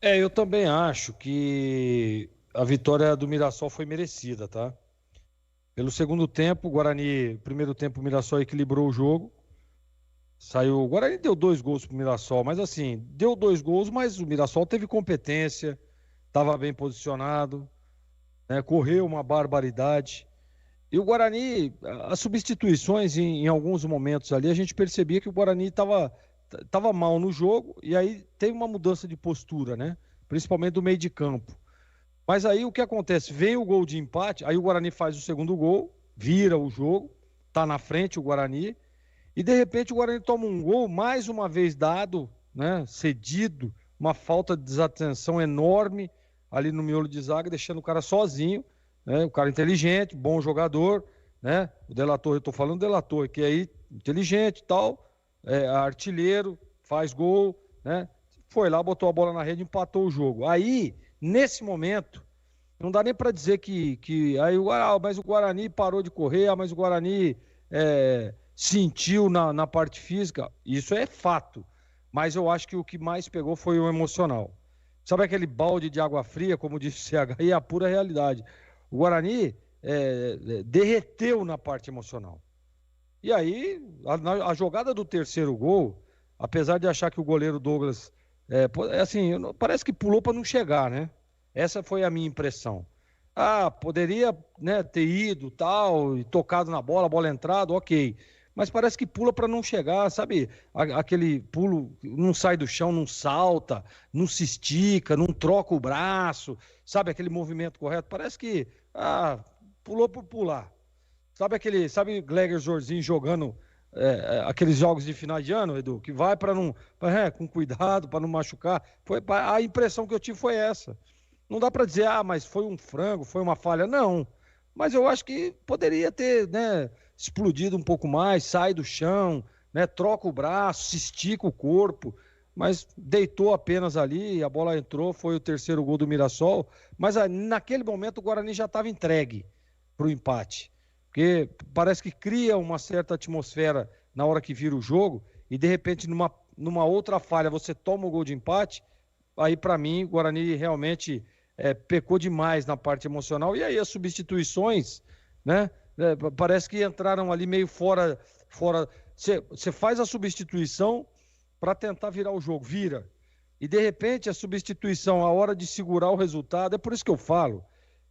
Eu também acho que a vitória do Mirassol foi merecida, tá? Pelo segundo tempo, o Guarani, primeiro tempo, o Mirassol equilibrou o jogo. Saiu. O Guarani deu 2 gols pro Mirassol, mas assim, deu 2 gols, mas o Mirassol teve competência, estava bem posicionado, né? Correu uma barbaridade. E o Guarani, as substituições em alguns momentos ali, a gente percebia que o Guarani tava mal no jogo, e aí teve uma mudança de postura, né? Principalmente do meio de campo. Mas aí o que acontece? Vem o gol de empate, aí o Guarani faz o segundo gol, vira o jogo, tá na frente o Guarani, e de repente o Guarani toma um gol, mais uma vez dado, né? Cedido, uma falta de desatenção enorme ali no miolo de zaga, deixando o cara sozinho, né? O cara inteligente, bom jogador, né? O Delator, eu tô falando do Delator, que aí inteligente e tal, artilheiro, faz gol, né? Foi lá, botou a bola na rede, empatou o jogo. Aí, nesse momento, não dá nem para dizer que aí mas o Guarani parou de correr, mas o Guarani sentiu na parte física. Isso é fato. Mas eu acho que o que mais pegou foi o emocional. Sabe aquele balde de água fria, como disse o CH, e a pura realidade. O Guarani derreteu na parte emocional. E aí, a jogada do terceiro gol, apesar de achar que o goleiro Douglas, assim, parece que pulou para não chegar, né? Essa foi a minha impressão. Ah, poderia, né, ter ido, tal, e tocado na bola, a bola entrado, ok. Mas parece que pula para não chegar, sabe? Aquele pulo, não sai do chão, não salta, não se estica, não troca o braço, sabe? Aquele movimento correto. Parece que, pulou por pular. Sabe Gleger Jorzinho jogando aqueles jogos de final de ano, Edu, que vai para não, com cuidado, para não machucar. A impressão que eu tive foi essa. Não dá para dizer, mas foi um frango, foi uma falha. Não. Mas eu acho que poderia ter, né, explodido um pouco mais, sai do chão, né, troca o braço, se estica o corpo. Mas deitou apenas ali, a bola entrou, foi o terceiro gol do Mirassol. Mas naquele momento o Guarani já estava entregue para o empate. Porque parece que cria uma certa atmosfera na hora que vira o jogo e de repente numa outra falha você toma o gol de empate, aí para mim o Guarani realmente pecou demais na parte emocional. E aí as substituições, né? Parece que entraram ali meio fora. Você faz a substituição para tentar virar o jogo, vira. E de repente a substituição, a hora de segurar o resultado, é por isso que eu falo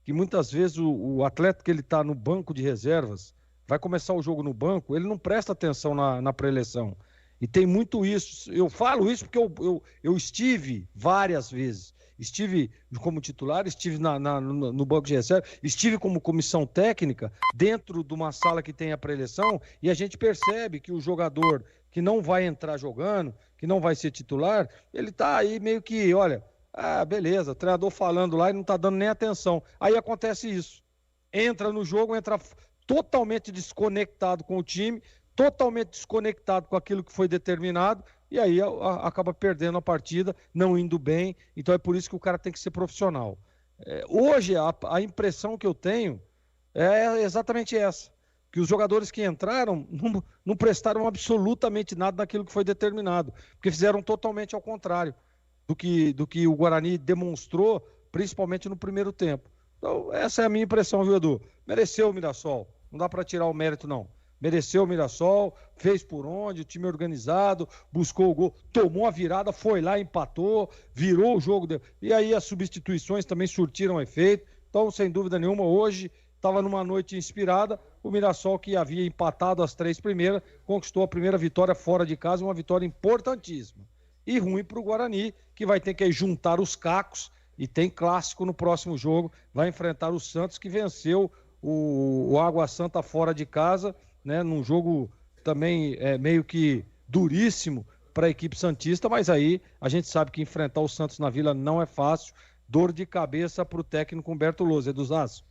que muitas vezes o atleta que ele está no banco de reservas, vai começar o jogo no banco, ele não presta atenção na pré-eleição. E tem muito isso. Eu falo isso porque eu estive várias vezes. Estive como titular, estive no banco de reserva, estive como comissão técnica dentro de uma sala que tem a pré-eleição e a gente percebe que o jogador que não vai entrar jogando, que não vai ser titular, ele está aí meio que, olha, beleza, o treinador falando lá e não está dando nem atenção. Aí acontece isso. Entra no jogo, entra totalmente desconectado com o time, totalmente desconectado com aquilo que foi determinado, e aí acaba perdendo a partida, não indo bem. Então é por isso que o cara tem que ser profissional. Hoje, a impressão que eu tenho é exatamente essa. Que os jogadores que entraram não prestaram absolutamente nada naquilo que foi determinado, porque fizeram totalmente ao contrário do que o Guarani demonstrou, principalmente no primeiro tempo. Então, essa é a minha impressão, viu, Edu? Mereceu o Mirassol. Não dá para tirar o mérito, não. Mereceu o Mirassol, fez por onde, o time organizado, buscou o gol, tomou a virada, foi lá, empatou, virou o jogo. E aí as substituições também surtiram efeito. Então, sem dúvida nenhuma, hoje estava numa noite inspirada. O Mirassol, que havia empatado as 3 primeiras, conquistou a primeira vitória fora de casa, uma vitória importantíssima. E ruim para o Guarani, que vai ter que juntar os cacos, e tem clássico no próximo jogo, vai enfrentar o Santos, que venceu o Água Santa fora de casa, né, num jogo também meio que duríssimo para a equipe santista, mas aí a gente sabe que enfrentar o Santos na Vila não é fácil, dor de cabeça para o técnico Humberto Lousa, Edu Zazo.